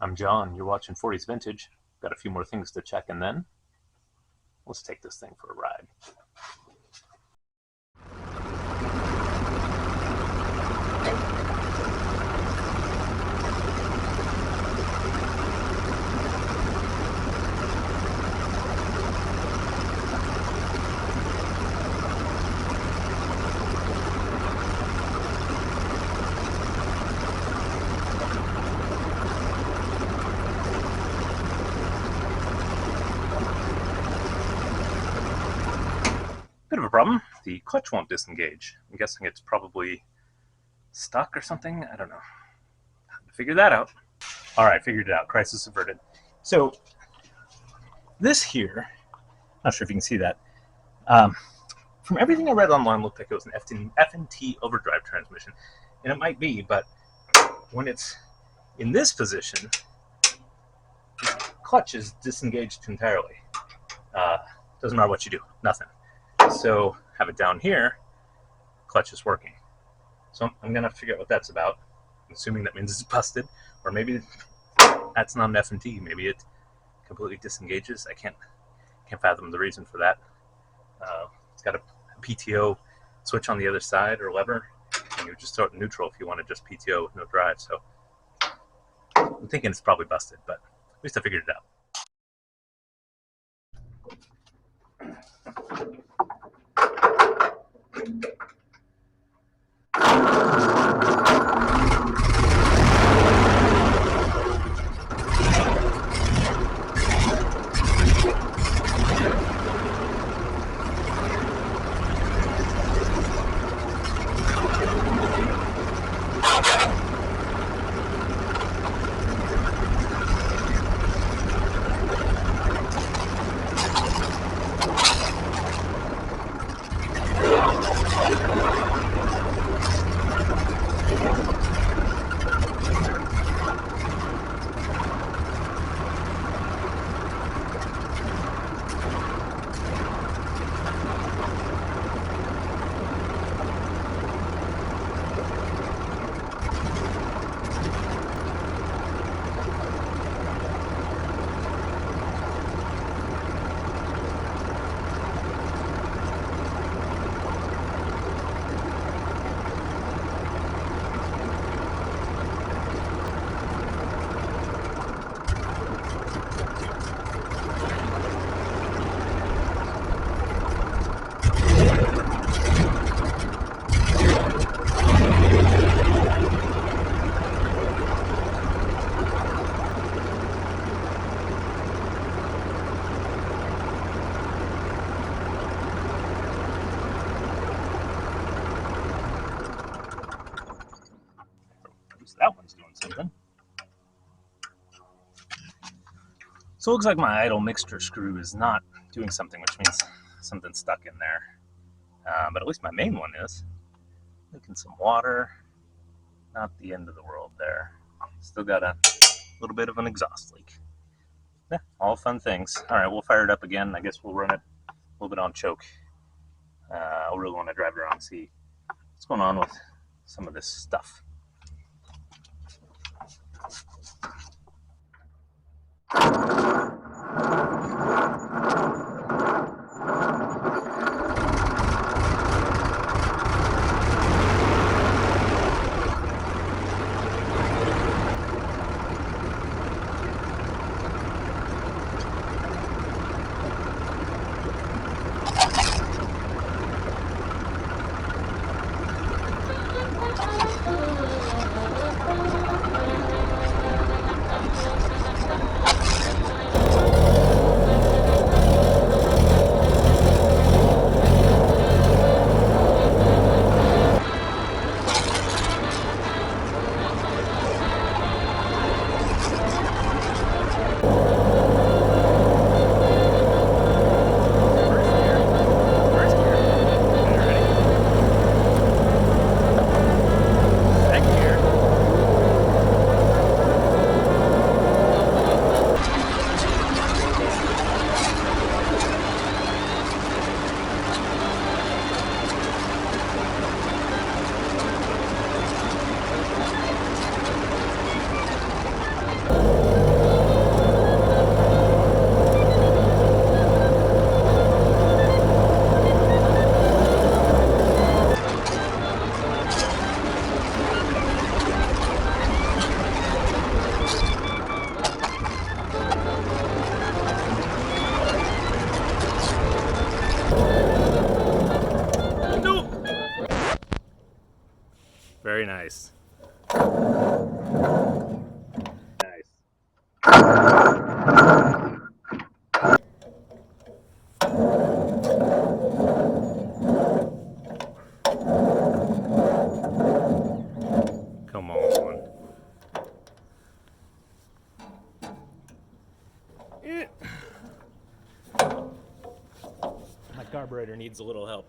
I'm John, you're watching 40s Vintage. Got a few more things to check and then let's take this thing for a ride. Bit of a problem. The clutch won't disengage. I'm guessing it's probably stuck or something. I don't know. Have to figure that out. All right, figured it out. Crisis averted. So this here, not sure if you can see that. From everything I read online, looked like it was an FNT overdrive transmission, and it might be, but when it's in this position, the clutch is disengaged entirely. Doesn't matter what you do, nothing. So have it down here, clutch is working. So I'm gonna figure out what that's about. I'm assuming that means it's busted, or maybe that's not an FNT. Maybe it completely disengages. I can't fathom the reason for that. It's got a PTO switch on the other side or lever, and you would just throw it in neutral if you wanted just PTO with no drive. So I'm thinking it's probably busted, but at least I figured it out. That one's doing something. So it looks like my idle mixture screw is not doing something, which means something's stuck in there. But at least my main one is. Making some water. Not the end of the world there. Still got a little bit of an exhaust leak. Yeah, all fun things. All right, we'll fire it up again. I guess we'll run it a little bit on choke. I really want to drive it around and see what's going on with some of this stuff. Nice. Nice. Come on. My carburetor needs a little help.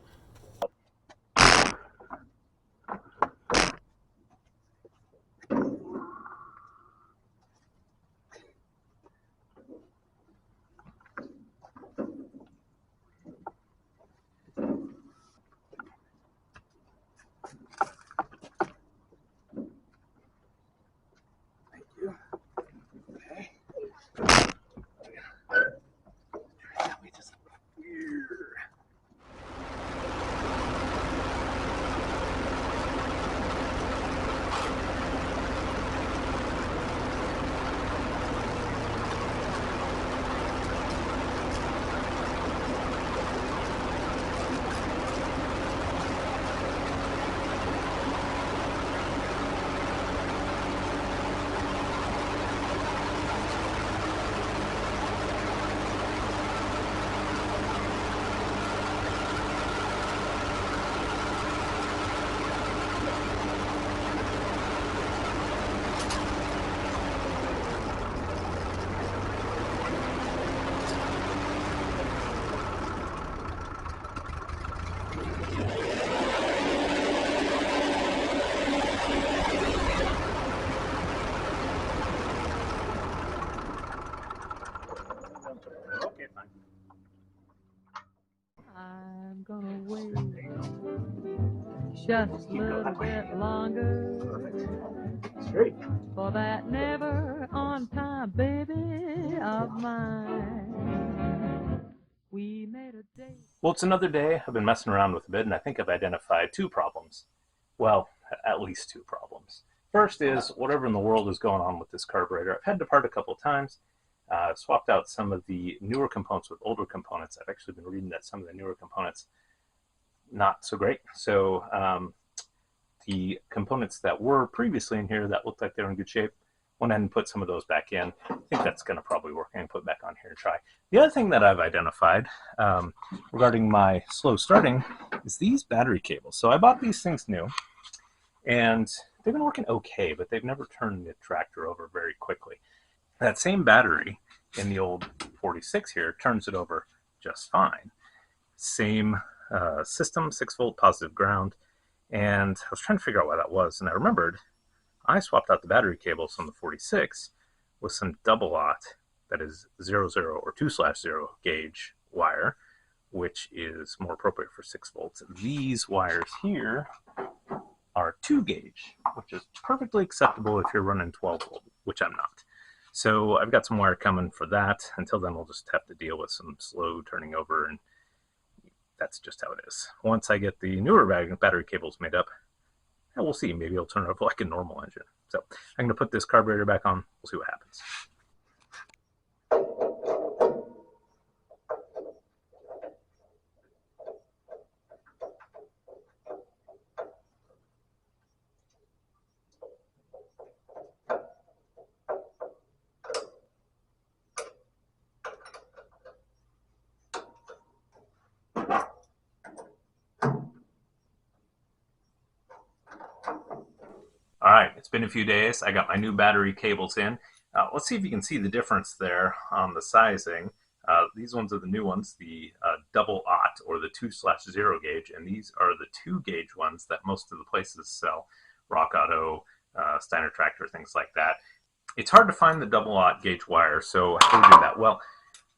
Thank you. Okay. That way just here. Okay, fine. I'm gonna wait just a little bit longer. Perfect. Straight. For that never on time baby of mine. We made a date. Well, it's another day. I've been messing around with a bit, and I think I've identified two problems. Well, at least two problems. First is whatever in the world is going on with this carburetor. I've had to part a couple of times. Swapped out some of the newer components with older components. I've actually been reading that some of the newer components not so great. So the components that were previously in here that looked like they were in good shape, went ahead and put some of those back in. I think that's going to probably work. I'm going to put back on here and try. The other thing that I've identified regarding my slow starting is these battery cables. So I bought these things new, and they've been working okay, but they've never turned the tractor over very quickly. That same battery in the old 46 here turns it over just fine. Same system, 6-volt positive ground, and I was trying to figure out why that was, and I remembered I swapped out the battery cables on the 46 with some double-aught, that is 00 or 2/0 gauge wire, which is more appropriate for 6 volts. These wires here are 2 gauge, which is perfectly acceptable if you're running 12 volt, which I'm not. So I've got some wire coming for that. Until then, we'll just have to deal with some slow turning over, and that's just how it is. Once I get the newer battery cables made up, we'll see. Maybe it'll turn over like a normal engine. So I'm going to put this carburetor back on. We'll see what happens. All right, it's been a few days. I got my new battery cables in. Let's see if you can see the difference there on the sizing. These ones are the new ones, the double-aught or the 2/0 gauge, and these are the 2 gauge ones that most of the places sell. Rock Auto, Steiner Tractor, things like that. It's hard to find the double-aught gauge wire, so how do we do that? Well,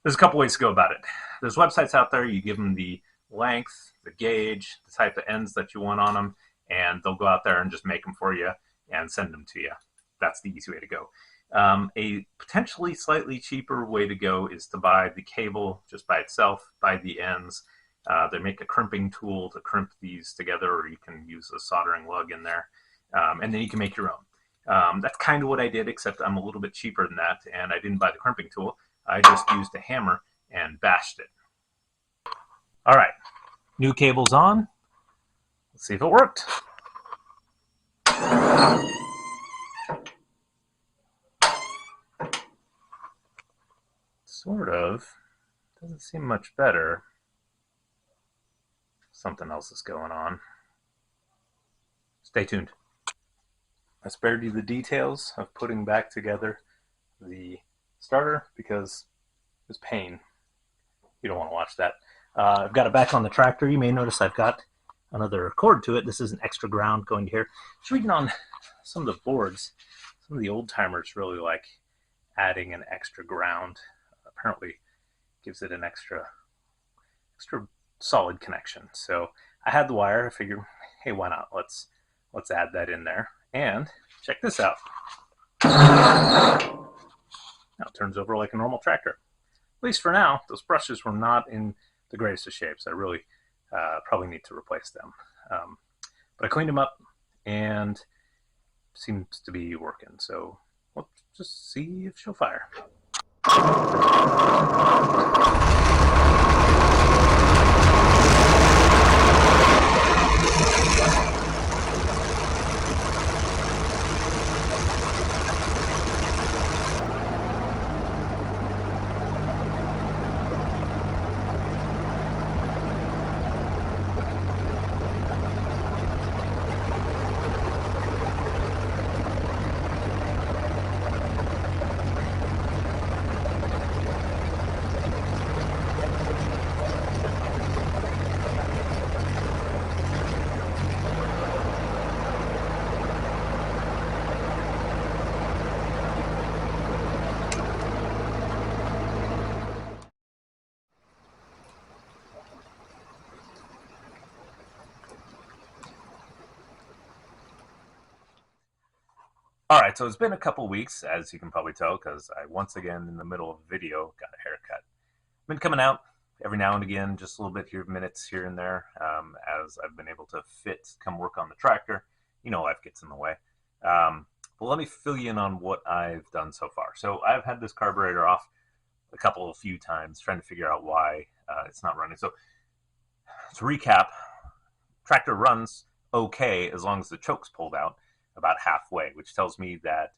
there's a couple ways to go about it. There's websites out there. You give them the length, the gauge, the type of ends that you want on them, and they'll go out there and just make them for you and send them to you. That's the easy way to go. A potentially slightly cheaper way to go is to buy the cable just by itself, buy the ends. They make a crimping tool to crimp these together, or you can use a soldering lug in there, and then you can make your own. That's kind of what I did, except I'm a little bit cheaper than that, and I didn't buy the crimping tool. I just used a hammer and bashed it. All right, new cable's on. Let's see if it worked. Sort of. Doesn't seem much better. Something else is going on. Stay tuned. I spared you the details of putting back together the starter because it was pain. You don't want to watch that. I've got it back on the tractor. You may notice I've got another cord to it. This is an extra ground going to here. Just reading on some of the boards, some of the old timers really like adding an extra ground. Apparently gives it an extra solid connection. So I had the wire. I figured, hey, why not? Let's add that in there. And check this out. Now it turns over like a normal tractor. At least for now. Those brushes were not in the greatest of shapes. I really probably need to replace them. But I cleaned them up and seems to be working. So let's just see if she'll fire. All right, so it's been a couple weeks, as you can probably tell, because I once again, in the middle of a video, got a haircut. Been coming out every now and again, just a little bit here, minutes here and there, as I've been able to come work on the tractor. You know, life gets in the way. But let me fill you in on what I've done so far. So I've had this carburetor off a few times, trying to figure out why it's not running. So to recap, tractor runs okay as long as the choke's pulled out about halfway, which tells me that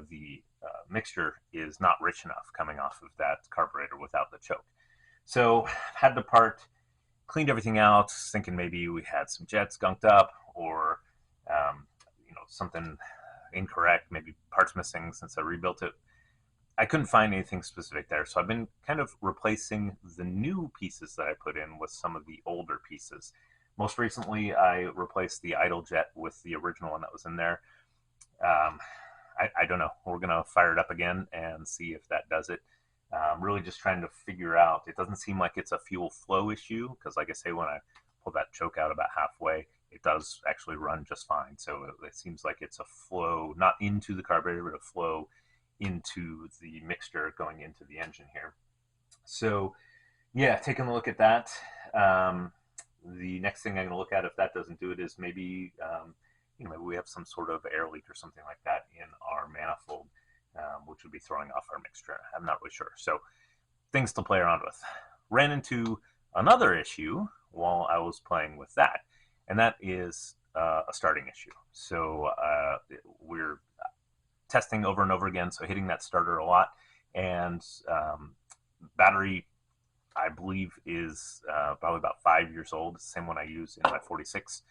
the mixture is not rich enough coming off of that carburetor without the choke. So had the part, cleaned everything out, thinking maybe we had some jets gunked up or something incorrect, maybe parts missing since I rebuilt it. I couldn't find anything specific there, so I've been kind of replacing the new pieces that I put in with some of the older pieces. Most recently, I replaced the idle jet with the original one that was in there. I don't know. We're going to fire it up again and see if that does it. Really just trying to figure out. It doesn't seem like it's a fuel flow issue because, like I say, when I pull that choke out about halfway, it does actually run just fine. So it seems like it's a flow, not into the carburetor, but a flow into the mixture going into the engine here. So, yeah, taking a look at that. The next thing I'm going to look at, if that doesn't do it, is maybe maybe we have some sort of air leak or something like that in our manifold, which would be throwing off our mixture. I'm not really sure. So things to play around with. Ran into another issue while I was playing with that, and that is a starting issue. So we're testing over and over again, so hitting that starter a lot, and battery, I believe, is probably about 5 years old. It's the same one I use in my 46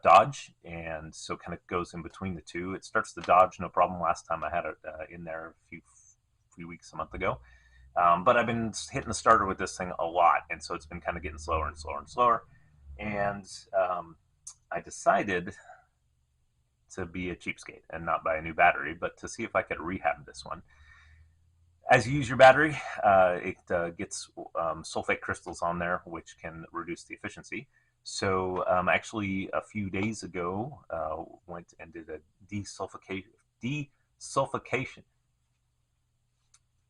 Dodge, and so kind of goes in between the two. It starts the Dodge no problem. Last time I had it in there a few weeks, a month ago. But I've been hitting the starter with this thing a lot, and so it's been kind of getting slower and slower and slower. And I decided to be a cheapskate and not buy a new battery, but to see if I could rehab this one. As you use your battery, it gets sulfate crystals on there, which can reduce the efficiency. So actually, a few days ago, went and did a desulfication.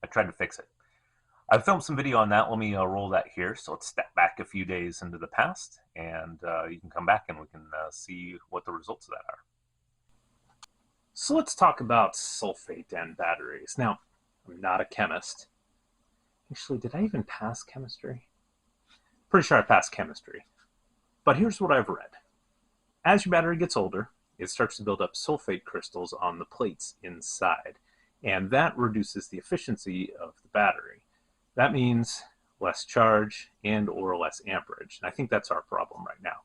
I tried to fix it. I filmed some video on that. Let me roll that here. So let's step back a few days into the past, and you can come back and we can see what the results of that are. So let's talk about sulfate and batteries. Now, I'm not a chemist. Actually, did I even pass chemistry? Pretty sure I passed chemistry. But here's what I've read. As your battery gets older, it starts to build up sulfate crystals on the plates inside. And that reduces the efficiency of the battery. That means less charge and or less amperage. And I think that's our problem right now.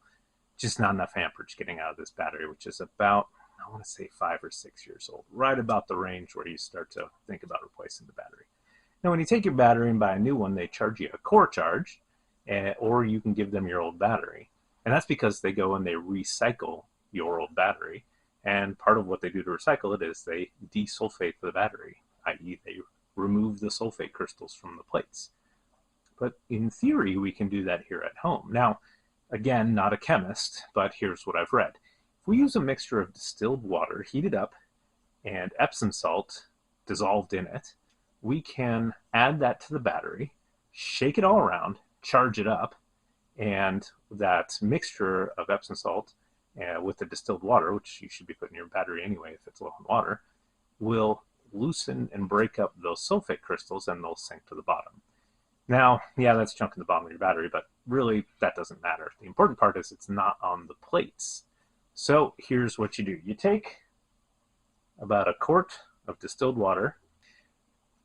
Just not enough amperage getting out of this battery, which is about, I want to say 5 or 6 years old, right about the range where you start to think about replacing the battery. Now, when you take your battery and buy a new one, they charge you a core charge, or you can give them your old battery. And that's because they go and they recycle your old battery. And part of what they do to recycle it is they desulfate the battery, i.e. they remove the sulfate crystals from the plates. But in theory, we can do that here at home. Now, again, not a chemist, but here's what I've read. If we use a mixture of distilled water heated up and Epsom salt dissolved in it, we can add that to the battery, shake it all around, charge it up, and that mixture of Epsom salt with the distilled water, which you should be putting in your battery anyway if it's low in water, will loosen and break up those sulfate crystals and they'll sink to the bottom. Now, yeah, that's junk in the bottom of your battery, but really that doesn't matter. The important part is it's not on the plates. So here's what you do. You take about a quart of distilled water,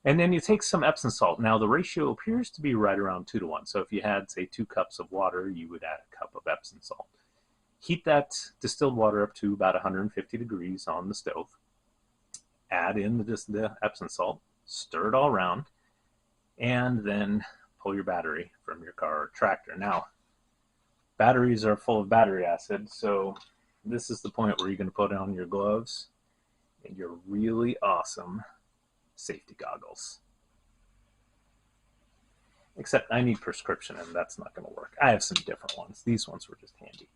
and then you take some Epsom salt. Now the ratio appears to be right around 2 to 1. So if you had, say, 2 cups of water, you would add a cup of Epsom salt. Heat that distilled water up to about 150 degrees on the stove. Add in the Epsom salt, stir it all around, and then pull your battery from your car or tractor. Now, batteries are full of battery acid, so this is the point where you're going to put on your gloves and your really awesome safety goggles. Except I need prescription, and that's not going to work. I have some different ones. These ones were just handy.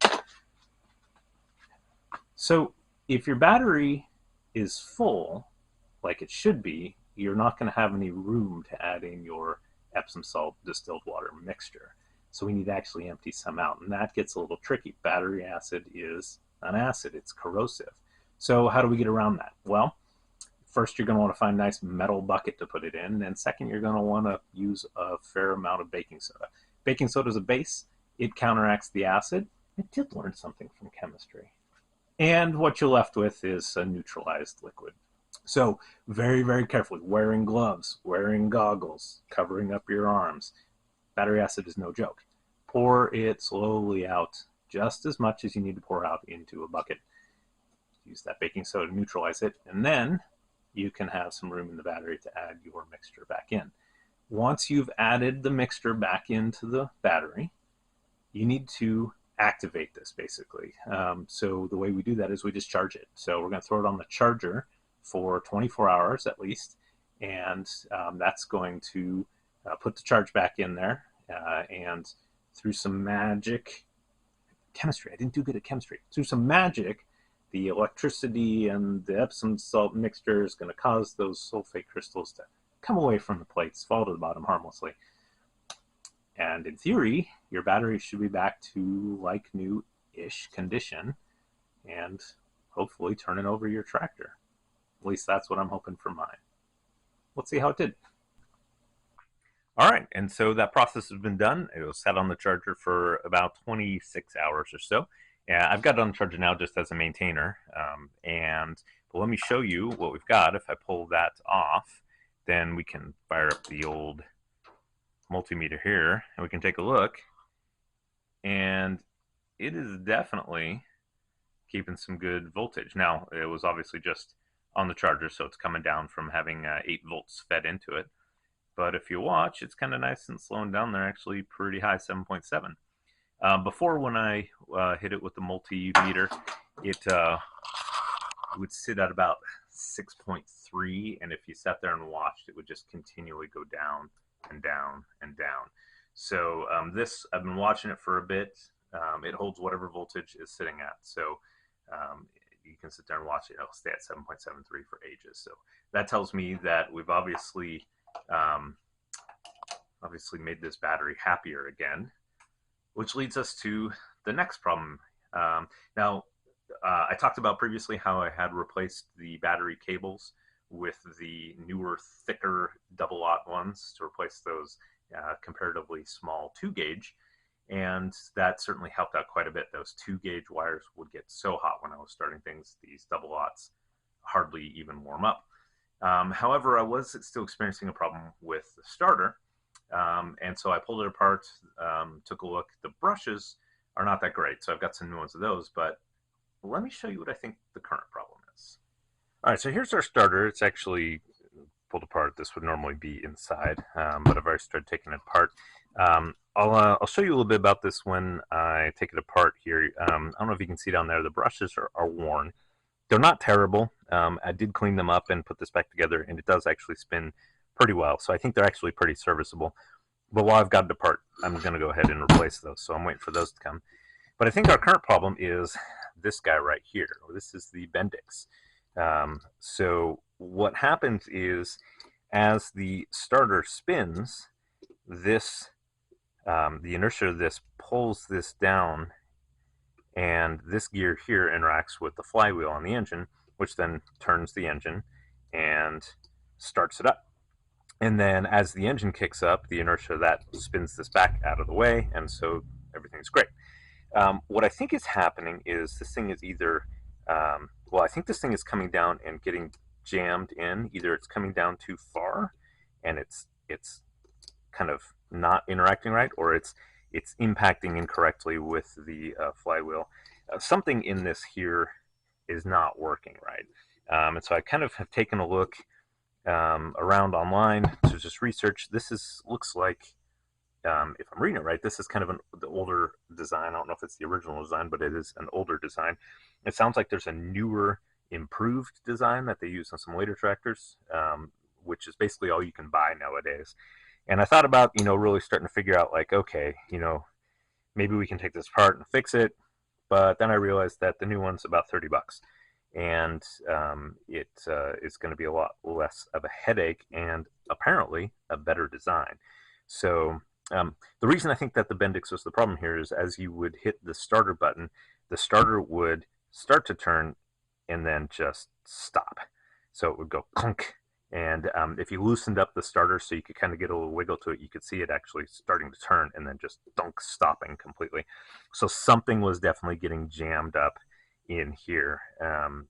So if your battery is full, like it should be, you're not going to have any room to add in your Epsom salt distilled water mixture. So we need to actually empty some out, and that gets a little tricky. Battery acid is an acid. It's corrosive. So how do we get around that? Well, first you're going to want to find a nice metal bucket to put it in, and second you're going to want to use a fair amount of baking soda. Baking soda is a base. It counteracts the acid. I did learn something from chemistry. And what you're left with is a neutralized liquid. So very, very carefully, wearing gloves, wearing goggles, covering up your arms. Battery acid is no joke. Pour it slowly out, just as much as you need to pour out into a bucket. Use that baking soda to neutralize it, and then you can have some room in the battery to add your mixture back in. Once you've added the mixture back into the battery, you need to activate this basically. So the way we do that is we just charge it. So we're going to throw it on the charger for 24 hours at least, and that's going to put the charge back in there, and through some magic, chemistry, I didn't do good at chemistry, through some magic, the electricity and the Epsom salt mixture is going to cause those sulfate crystals to come away from the plates, fall to the bottom harmlessly. And in theory, your battery should be back to like new-ish condition and hopefully turning over your tractor. At least that's what I'm hoping for mine. Let's see how it did. All right, and so that process has been done. It was set on the charger for about 26 hours or so. Yeah, I've got it on the charger now just as a maintainer. But let me show you what we've got. If I pull that off, then we can fire up the old multimeter here, and we can take a look. And it is definitely keeping some good voltage. Now, it was obviously just on the charger, so it's coming down from having 8 volts fed into it. But if you watch, it's kind of nice and slowing down there, actually pretty high, 7.7. Before, when I hit it with the multimeter, it would sit at about 6.3, and if you sat there and watched, it would just continually go down and down and down. So this, I've been watching it for a bit. It holds whatever voltage is sitting at. So you can sit there and watch it. It'll stay at 7.73 for ages. So that tells me that we've obviously made this battery happier again, which leads us to the next problem. Now, I talked about previously how I had replaced the battery cables with the newer, thicker double-aught ones to replace those comparatively small 2-gauge. and that certainly helped out quite a bit. Those 2-gauge wires would get so hot when I was starting things. These double aughts hardly even warm up. However, I was still experiencing a problem with the starter, and so I pulled it apart, took a look. The brushes are not that great, so I've got some new ones of those, but let me show you what I think the current problem is. All right, so here's our starter. It's actually pulled apart. This would normally be inside, but I've already started taking it apart. I'll show you a little bit about this when I take it apart here. I don't know if you can see down there, the brushes are worn. They're not terrible. I did clean them up and put this back together, and it does actually spin pretty well. So I think they're actually pretty serviceable. But while I've got it apart, I'm going to go ahead and replace those. So I'm waiting for those to come. But I think our current problem is this guy right here. This is the Bendix. So what happens is, as the starter spins, this the inertia of this pulls this down, and this gear here interacts with the flywheel on the engine, which then turns the engine and starts it up. And then as the engine kicks up, the inertia of that spins this back out of the way, and so everything's great. What I think is happening is this thing is either, I think this thing is coming down and getting jammed in. Either it's coming down too far and it's kind of not interacting right, or it's impacting incorrectly with the flywheel. Something in this here is not working right. And so I kind of have taken a look around online to just research. This looks like, if I'm reading it right, this is kind of the older design. I don't know if it's the original design, but it is an older design. It sounds like there's a newer, improved design that they use on some later tractors, which is basically all you can buy nowadays. And I thought about, really starting to figure out, like, okay, maybe we can take this apart and fix it. But then I realized that the new one's about $30, and it is going to be a lot less of a headache and apparently a better design. So the reason I think that the Bendix was the problem here is, as you would hit the starter button, the starter would start to turn and then just stop. So it would go clunk. And if you loosened up the starter so you could kind of get a little wiggle to it, you could see it actually starting to turn and then just dunk, stopping completely. So something was definitely getting jammed up in here.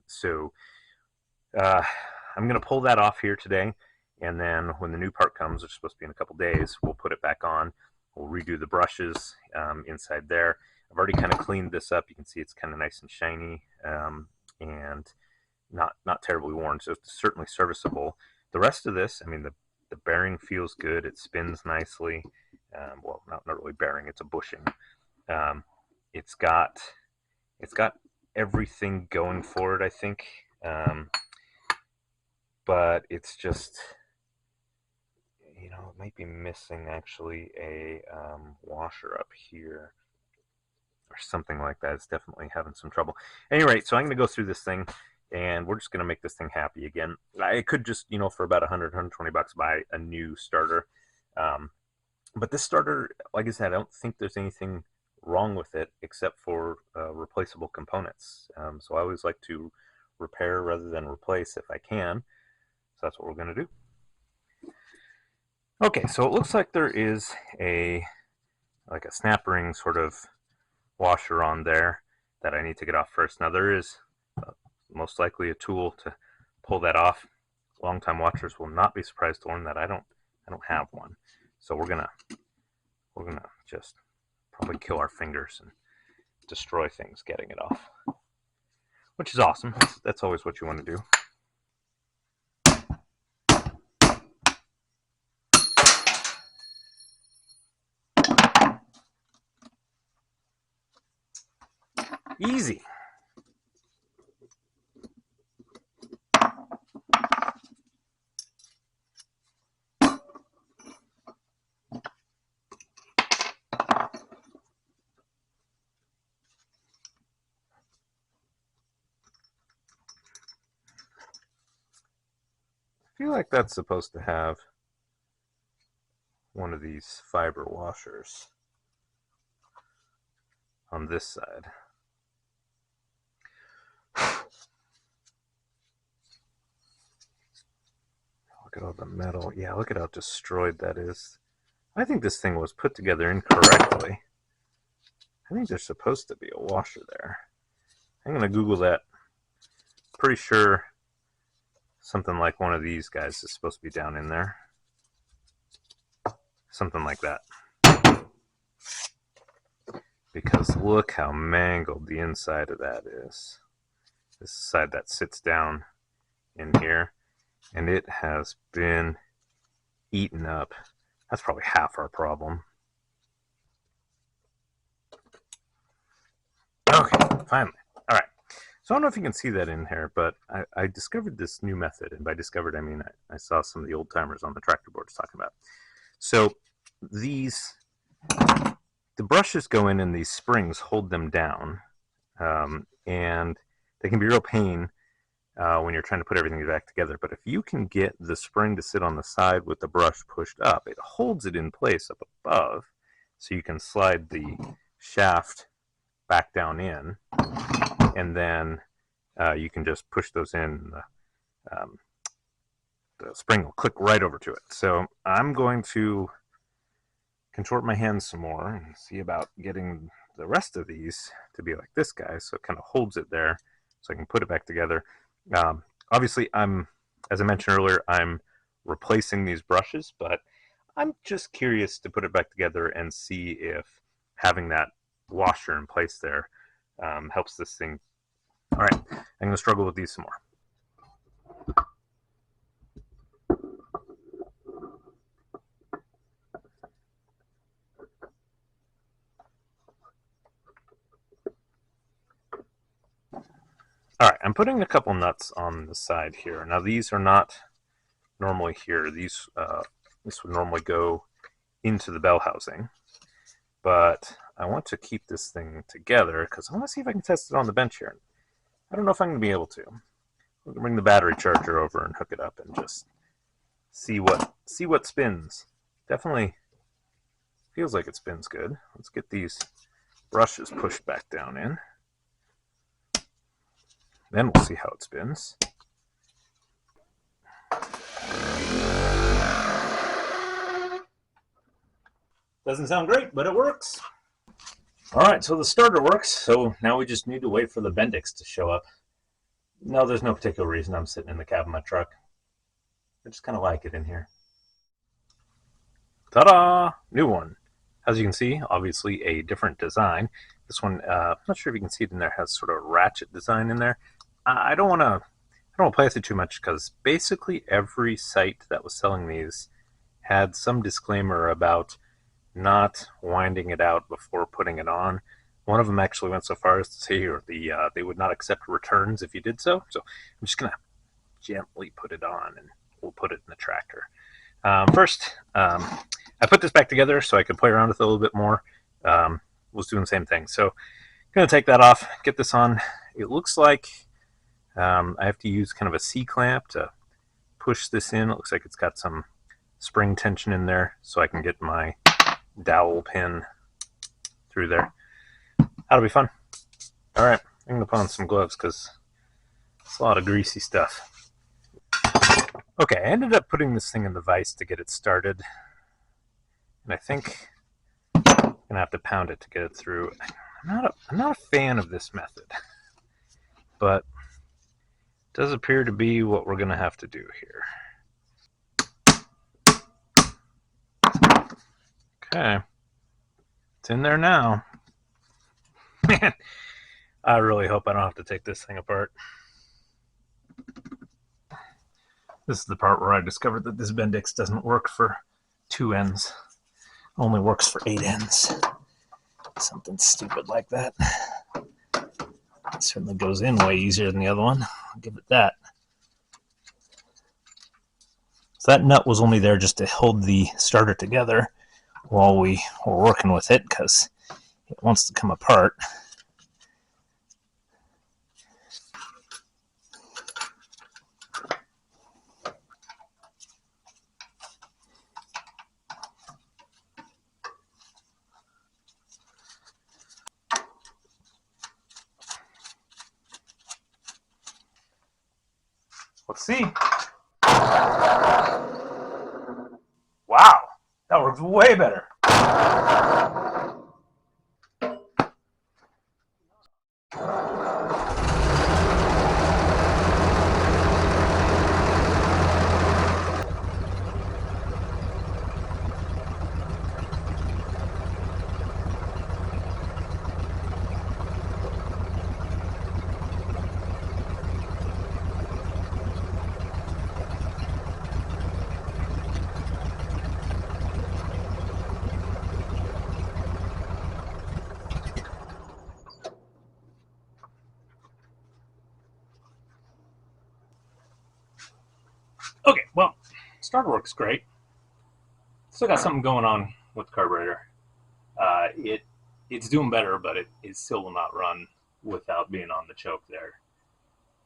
So I'm going to pull that off here today. And then when the new part comes, which is supposed to be in a couple days, we'll put it back on. We'll redo the brushes inside there. I've already kind of cleaned this up. You can see it's kind of nice and shiny and not terribly worn, so it's certainly serviceable. The rest of this, I mean, the bearing feels good. It spins nicely. Well, not really bearing. It's a bushing. It's got everything going for it, I think. But it's just, it might be missing actually a washer up here or something like that. It's definitely having some trouble. At any rate, so I'm going to go through this thing, and we're just going to make this thing happy again. I could just, for about $120 buy a new starter. But this starter, like I said, I don't think there's anything wrong with it except for replaceable components. So I always like to repair rather than replace if I can. So that's what we're going to do. Okay, so it looks like there is like a snap ring sort of washer on there that I need to get off first. Now there is most likely a tool to pull that off. Longtime watchers will not be surprised to learn that I don't have one. So we're gonna just probably kill our fingers and destroy things getting it off, which is awesome. That's always what you want to do. Easy. I feel like that's supposed to have one of these fiber washers on this side. Look at all the metal. Yeah, look at how destroyed that is. I think this thing was put together incorrectly. I think there's supposed to be a washer there. I'm going to Google that. Pretty sure something like one of these guys is supposed to be down in there. Something like that. Because look how mangled the inside of that is. This side that sits down in here, and it has been eaten up. That's probably half our problem. Okay, finally. All right. So I don't know if you can see that in here, but I discovered this new method, and by discovered I mean I saw some of the old timers on the tractor boards talking about. So these, the brushes go in and these springs hold them down, and they can be a real pain when you're trying to put everything back together. But if you can get the spring to sit on the side with the brush pushed up, it holds it in place up above, so you can slide the shaft back down in, and then you can just push those in. The spring will click right over to it. So I'm going to contort my hands some more and see about getting the rest of these to be like this guy, so it kind of holds it there so I can put it back together. Obviously, as I mentioned earlier, I'm replacing these brushes, but I'm just curious to put it back together and see if having that washer in place there helps this thing. All right, I'm going to struggle with these some more. All right, I'm putting a couple nuts on the side here. Now these are not normally here. This would normally go into the bell housing, but I want to keep this thing together because I want to see if I can test it on the bench here. I don't know if I'm going to be able to. We're going to bring the battery charger over and hook it up and just see what spins. Definitely feels like it spins good. Let's get these brushes pushed back down in. Then we'll see how it spins. Doesn't sound great, but it works. All right, so the starter works. So now we just need to wait for the Bendix to show up. No, there's no particular reason. I'm sitting in the cab of my truck. I just kind of like it in here. Ta-da! New one. As you can see, obviously a different design. This one, I'm not sure if you can see it in there, has sort of a ratchet design in there. I don't want to play with it too much because basically every site that was selling these had some disclaimer about not winding it out before putting it on. One of them actually went so far as to say they would not accept returns if you did so. So I'm just going to gently put it on and we'll put it in the tractor. First, I put this back together so I could play around with it a little bit more. Was doing the same thing. So I'm going to take that off, get this on. It looks like I have to use kind of a C-clamp to push this in. It looks like it's got some spring tension in there so I can get my dowel pin through there. That'll be fun. All right, I'm going to put on some gloves because it's a lot of greasy stuff. Okay, I ended up putting this thing in the vise to get it started. And I think I'm going to have to pound it to get it through. I'm not a fan of this method, but it does appear to be what we're going to have to do here. Okay, it's in there now. Man, I really hope I don't have to take this thing apart. This is the part where I discovered that this Bendix doesn't work for 2 ends. Only works for 8 ends. Something stupid like that. It certainly goes in way easier than the other one. I'll give it that. So that nut was only there just to hold the starter together while we were working with it because it wants to come apart. Let's see. Wow, that works way better. starter works great. Still got something going on with the carburetor. It's doing better, but it still will not run without being on the choke there.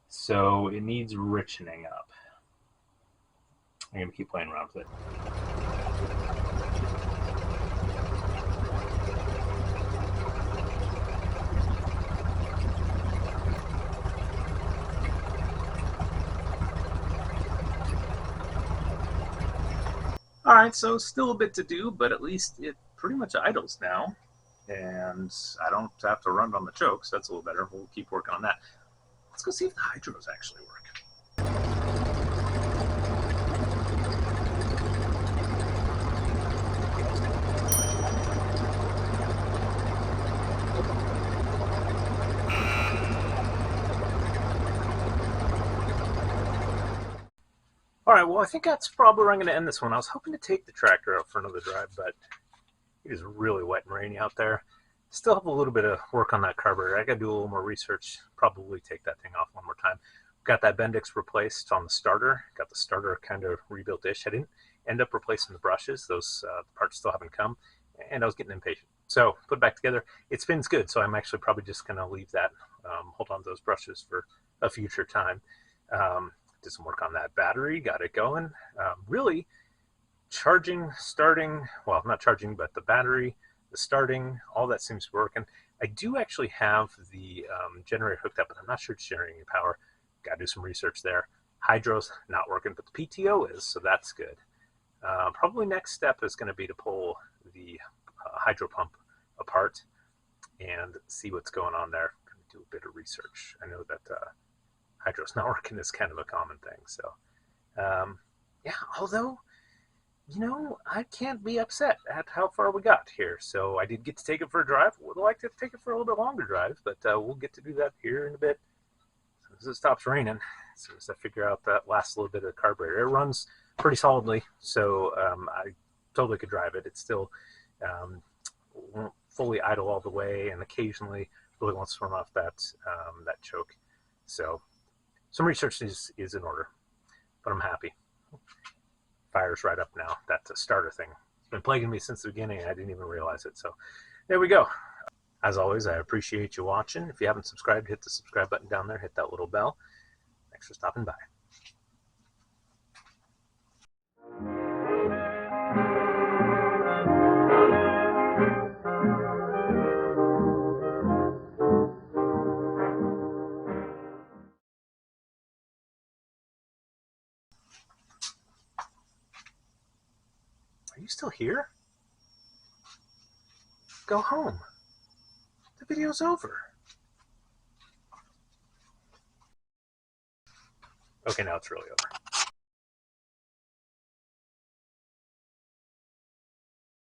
So it needs richening up. I'm going to keep playing around with it. Alright, so still a bit to do, but at least it pretty much idles now. And I don't have to run on the chokes. That's a little better. We'll keep working on that. Let's go see if the hydros actually work. Alright, well I think that's probably where I'm going to end this one. I was hoping to take the tractor out for another drive, but it is really wet and rainy out there. Still have a little bit of work on that carburetor. I got to do a little more research. Probably take that thing off one more time. Got that Bendix replaced on the starter. Got the starter kind of rebuilt-ish. I didn't end up replacing the brushes. Those parts still haven't come, and I was getting impatient. So put it back together. It spins good, so I'm actually probably just going to leave that. Hold on to those brushes for a future time. Did some work on that battery. Got it going. Really, charging, starting, well, not charging, but the battery, the starting, all that seems to be working. I do actually have the generator hooked up, but I'm not sure it's generating any power. Got to do some research there. Hydro's not working, but the PTO is, so that's good. Probably next step is going to be to pull the hydro pump apart and see what's going on there. Going to do a bit of research. I know that hydro's not working is kind of a common thing. So, yeah, although, you know, I can't be upset at how far we got here. So I did get to take it for a drive. Would like to take it for a little bit longer drive, but we'll get to do that here in a bit. As soon as it stops raining, as soon as I figure out that last little bit of the carburetor. It runs pretty solidly, so I totally could drive it. It still won't fully idle all the way, and occasionally really wants to run off that that choke. So some research is in order, but I'm happy. Fire's right up now. That's a starter thing. It's been plaguing me since the beginning, and I didn't even realize it. So there we go. As always, I appreciate you watching. If you haven't subscribed, hit the subscribe button down there. Hit that little bell. Thanks for stopping by. Are you still here? Go home. The video's over. Okay, now it's really over.